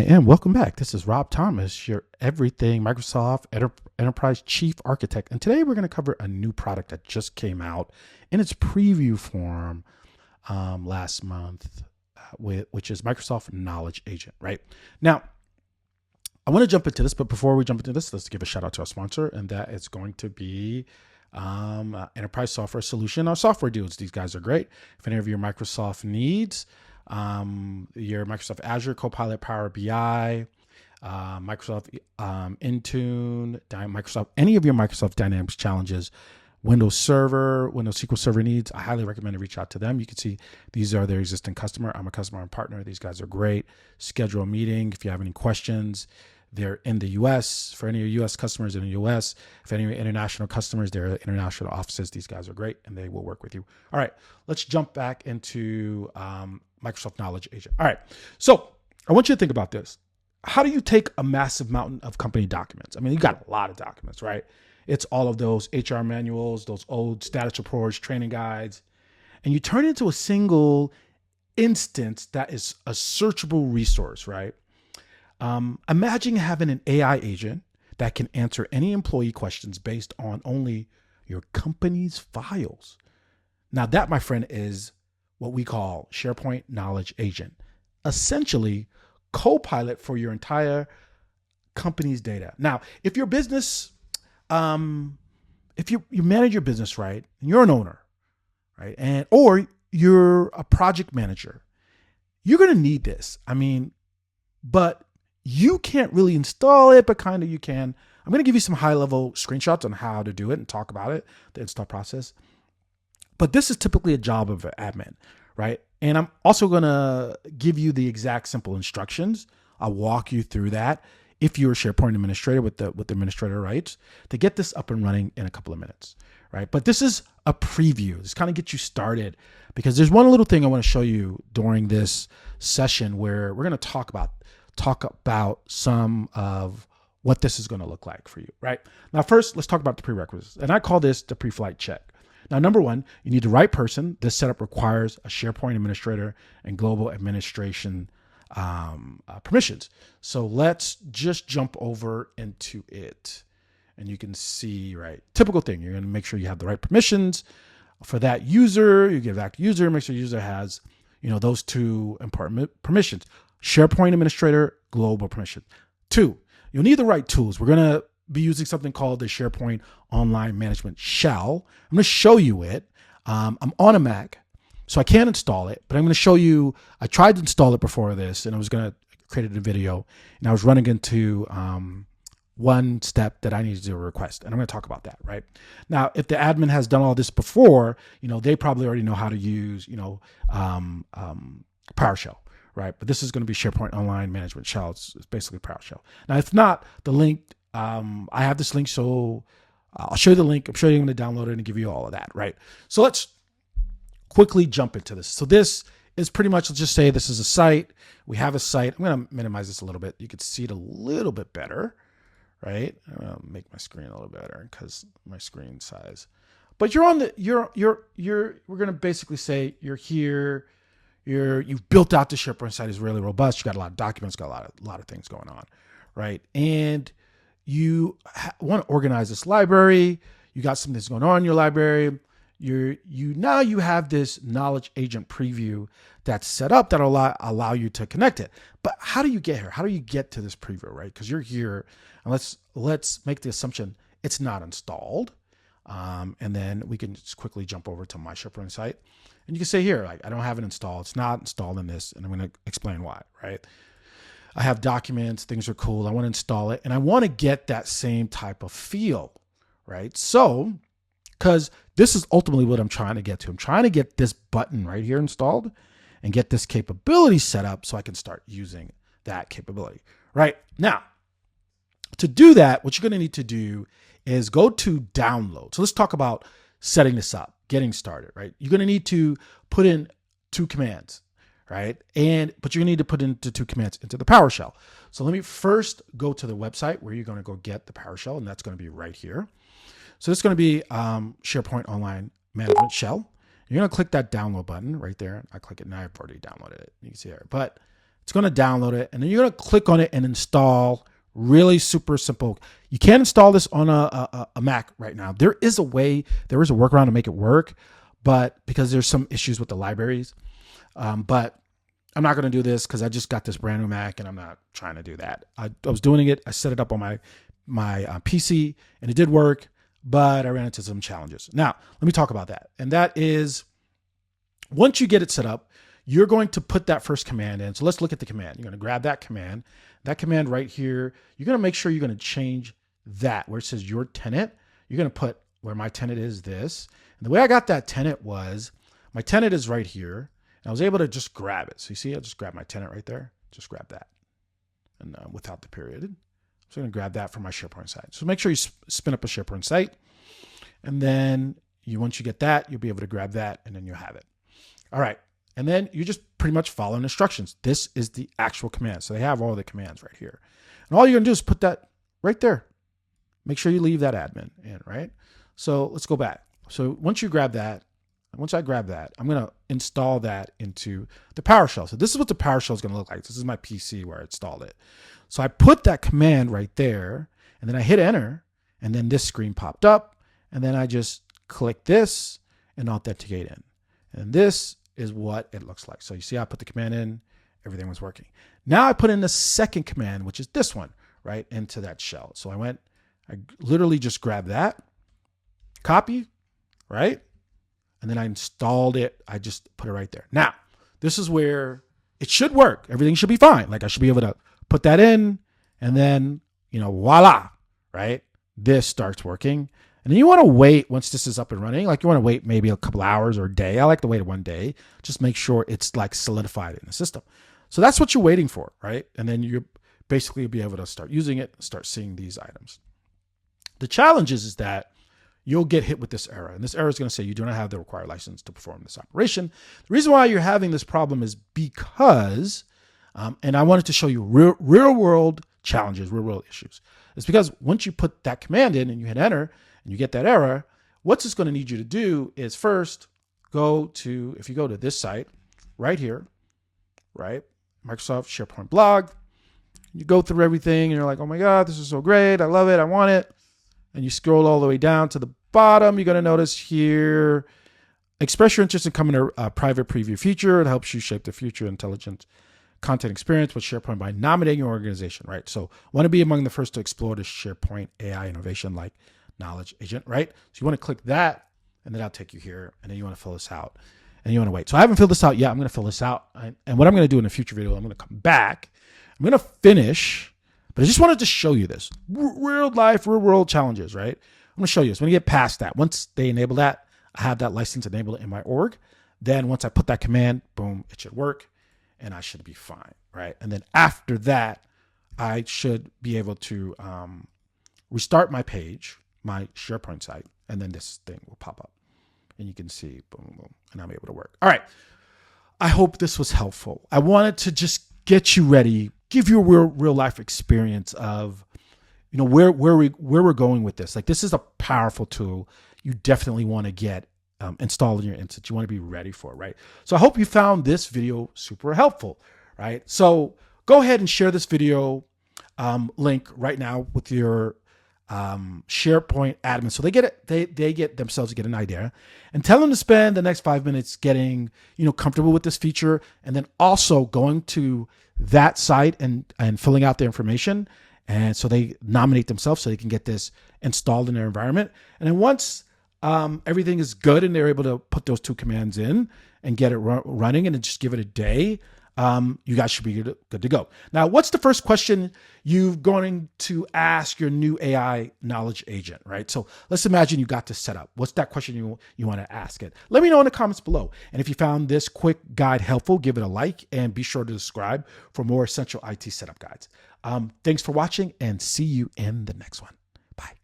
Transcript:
and welcome back. This is Rob Thomas, your everything Microsoft Enterprise Chief Architect. And today we're going to cover a new product that just came out in its preview form last month, which is Microsoft Knowledge Agent, right? Now, I want to jump into this, but before we jump into this, let's give a shout out to our sponsor, and that is going to be Enterprise Software Solution, our software dudes. These guys are great. If any of your Microsoft needs, your Microsoft Azure, Copilot, Power BI, Microsoft Intune, Microsoft, any of your Microsoft Dynamics challenges, Windows Server, Windows SQL Server needs, I highly recommend to reach out to them. You can see these are their existing customer. I'm a customer and partner. These guys are great. Schedule a meeting if you have any questions. They're in the US. For any of your US customers in the US, if any international customers, they're international offices. These guys are great and they will work with you. All right, let's jump back into Microsoft Knowledge Agent. All right, so I want you to think about this. How do you take a massive mountain of company documents? I mean, you got a lot of documents, right? It's all of those HR manuals, those old status reports, training guides, and you turn it into a single instance that is a searchable resource, right? Imagine having an AI agent that can answer any employee questions based on only your company's files. Now that, my friend, is what we call SharePoint Knowledge Agent. Essentially, Copilot for your entire company's data. Now, if your business, if you manage your business right, and you're an owner, right, or you're a project manager, you're going to need this. I mean, but you can't really install it, but kind of you can. I'm going to give you some high-level screenshots on how to do it and talk about it, the install process. But this is typically a job of an admin, right? And I'm also going to give you the exact simple instructions. I'll walk you through that if you're a SharePoint administrator with the administrator rights to get this up and running in a couple of minutes, right? But this is a preview. This kind of gets you started because there's one little thing I want to show you during this session where we're going to talk about some of what this is going to look like for you, right? Now, first, let's talk about the prerequisites. And I call this the pre-flight check. Now, number one, you need the right person. This setup requires a SharePoint administrator and global administration permissions. So let's just jump over into it. And you can see, right, typical thing. You're going to make sure you have the right permissions for that user. You give that to user, make sure the user has, those two important permissions. SharePoint administrator, global permission. 2, you'll need the right tools. We're going to be using something called the SharePoint Online Management Shell. I'm going to show you it. I'm on a Mac, so I can't install it, but I'm going to show you. I tried to install it before this, and I was going to create a video, and I was running into one step that I needed to do a request, and I'm going to talk about that, right? Now, if the admin has done all this before, they probably already know how to use, PowerShell. Right, but this is going to be SharePoint Online Management Shell. It's basically PowerShell. Now, if not, the link, I have this link, so I'll show you the link. I'm sure you're going to download it and give you all of that, right? So let's quickly jump into this. So this is pretty much, let's just say this is a site. We have a site. I'm going to minimize this a little bit. You can see it a little bit better, right? I'm going to make my screen a little better because my screen size. But you're on the, we're going to basically say you're here. You've built out the SharePoint site is really robust. You got a lot of documents, got a lot of things going on, right? And you want to organize this library. You got some things going on in your library. Now you have this knowledge agent preview that's set up that allow you to connect it. But how do you get here? How do you get to this preview, right? Because you're here, and let's make the assumption it's not installed. And then we can just quickly jump over to my SharePoint site. And you can say here, like, I don't have it installed. It's not installed in this. And I'm going to explain why, right? I have documents. Things are cool. I want to install it. And I want to get that same type of feel, right? So, because this is ultimately what I'm trying to get to. I'm trying to get this button right here installed and get this capability set up so I can start using that capability, right? Now, to do that, what you're going to need to do is go to download. So let's talk about setting this up, getting started, right? You're going to need to put in 2 commands, right? But you're going to need to put into 2 commands into the PowerShell. So let me first go to the website where you're going to go get the PowerShell, and that's going to be right here. So it's going to be SharePoint Online Management Shell. You're going to click that download button right there. I click it now. I've already downloaded it. You can see there. But It's going to download it, and then you're going to click on it and install. Really super simple. You can't install this on a Mac right now. There is a workaround to make it work, but because there's some issues with the libraries. But I'm not going to do this because I just got this brand new Mac and I'm not trying to do that. I was doing it. I set it up on my PC and it did work, but I ran into some challenges. Now, let me talk about that. And that is, once you get it set up, you're going to put that first command in. So let's look at the command. You're going to grab that command right here. You're going to make sure you're going to change that where it says your tenant. You're going to put where my tenant is this. And the way I got that tenant was my tenant is right here. And I was able to just grab it. So you see, I just grab my tenant right there. Just grab that. And without the period. So I'm going to grab that from my SharePoint site. So make sure you spin up a SharePoint site. And then once you get that, you'll be able to grab that and then you'll have it. All right. And then you just pretty much follow instructions. This is the actual command. So they have all the commands right here. And all you're going to do is put that right there. Make sure you leave that admin in, right? So let's go back. So once I grab that, I'm going to install that into the PowerShell. So this is what the PowerShell is going to look like. This is my PC where I installed it. So I put that command right there, and then I hit enter, and then this screen popped up, and then I just click this and authenticate in. And this is what it looks like. So you see, I put the command in, everything was working. Now I put in the second command, which is this one, right, into that shell. So I literally just grabbed that, copy, right? And then I installed it. I just put it right there. Now, this is where it should work. Everything should be fine. Like I should be able to put that in and then, voila, right? This starts working. And then you want to wait once this is up and running. Like you want to wait maybe a couple hours or a day. I like to wait 1 day. Just make sure it's like solidified in the system. So that's what you're waiting for, right? And then you basically be able to start using it, start seeing these items. The challenge is that you'll get hit with this error. And this error is going to say you do not have the required license to perform this operation. The reason why you're having this problem is because, and I wanted to show you real world challenges, real world issues. It's because once you put that command in and you hit enter and you get that error, what's it's going to need you to do is first if you go to this site right here, right? Microsoft SharePoint blog, you go through everything and you're like, oh my God, this is so great. I love it. I want it. And you scroll all the way down to the bottom. You're going to notice here, express your interest in coming to a private preview feature. It helps you shape the future intelligent content experience with SharePoint by nominating your organization, right? So want to be among the first to explore the SharePoint AI innovation like Knowledge Agent, right? So you want to click that and then I'll take you here and then you want to fill this out and you want to wait. So I haven't filled this out yet. I'm going to fill this out. And what I'm going to do in a future video, I'm going to come back. I'm going to finish. But I just wanted to show you this real world challenges, right? I'm going to show you this. When you get past that, once they enable that, I have that license enabled in my org. Then once I put that command, boom, it should work and I should be fine, right? And then after that, I should be able to restart my page, my SharePoint site, and then this thing will pop up and you can see, boom, boom, boom, and I'm able to work. All right. I hope this was helpful. I wanted to just get you ready, give you a real life experience of, where we're going with this. Like this is a powerful tool. You definitely want to get installed in your instance. You want to be ready for it, right? So I hope you found this video super helpful, right? So go ahead and share this video link right now with your SharePoint admin. So they get it, they get themselves to get an idea and tell them to spend the next 5 minutes getting, comfortable with this feature. And then also going to that site and filling out the information. And so they nominate themselves so they can get this installed in their environment. And then once everything is good and they're able to put those 2 commands in and get it running and then just give it a day, you guys should be good to go. Now, what's the first question you're going to ask your new AI knowledge agent, right? So let's imagine you got this set up. What's that question you want to ask it? Let me know in the comments below. And if you found this quick guide helpful, give it a like and be sure to subscribe for more essential IT setup guides. Thanks for watching and see you in the next one. Bye.